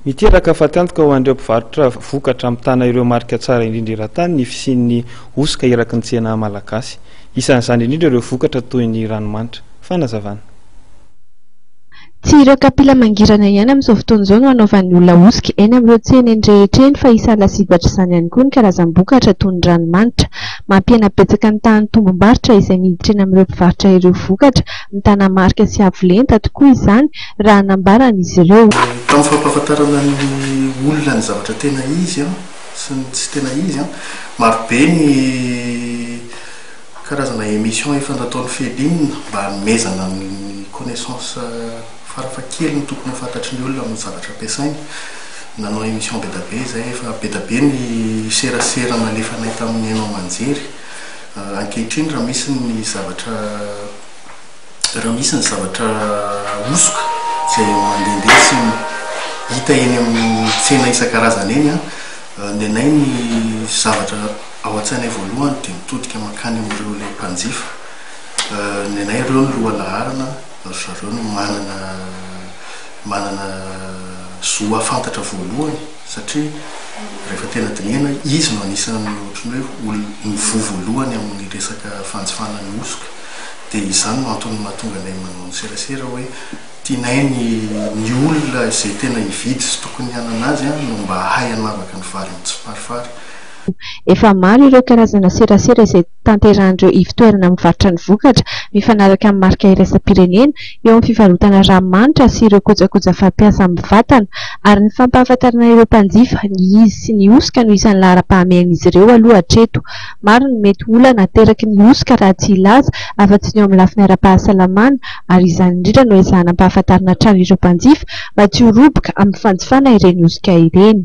Miteraka fatantoka ho an'ireo mpivarotra vokatra amitana ireo marika tsara indrindra eran-tany ny fisian'ny osika eraky ny tsena malagasy. Isan'izany indrindra ireo vokatra toy ny ranomanitra. Fanazavana. Tsy ireo kapila mangirana ihany amin'izao fotoana izao no anaovan'ny olona osika eny amin'ireo tsena eny rehetra eny fa isany lasibatra izany ihany koa ny karazam-bokatra toy ny ranomanitra. Mampiena betsaka ny tahan'ny tombom-barotra izay miditra eny amin'ireo mpivarotra ireo vokatra, mitana marika sy avolenta tokoa izany raha anambaran'izy ireo. Tamin'ny fampahafantarana ny olona ny zavatra tena izy sy ny tsy tena izy marobe ny karazana émission efa nataon'ny felinina mba hanomezana ny connaissance farafakely ny tokony fantatry ny olona amin'ny zavatra ampiasainy. Nanao émission be da be zay efa be da be ny serasera nalefanay tamin'ny hainao manjery. Ankehitriny raha misy ny zavatra osoka zay mandehandeha sy hita eny amin'ny tsena isan-karazany eny ny anay ny zavatra ao an-tsainay voalohany dia mitodika makany amin'ireo ilay mpanjifa. Ny anay ireo ny loha laharana zareo no manana zo afantatra voalohany satria rehefa tena dinihana izy no anisan'ny ohatrany hoe mivoa voalohany amin'ny resaka fanjifana ny osoka. Dia izany no antony mahatonga anay manao ny serasera hoe tianay ny olona izay tena hividy sy tokony hianana azy no mba hay hanavaka ny vary amin'ny tsiparifary. Efa maro ireo karazana serasera izay tanterahan'ireo ivitoerana mivarotra ny vokatra mifanaraka amin'ny marika iraisam-pirenena eo amin'ny fivarotana ranomanitra sy ireo kojakoja fampiasa amin'ny vatana, ary ny fampahafantarana ireo mpanjifa ny izy sy ny osika no isan'ny laharam-pahamehan'izy ireo aloha hatreto. Maro ny mety olana ateraky ny osika raha tsy ilaza afa-tsy ny eo amin'ny lafiny ara-pahasalamana, ary izany indrindra no ezahana ampahafantarana hatrany ireo mpanjifa mba tsy ho roboka amin'ny fanjifana ireny osika ireny.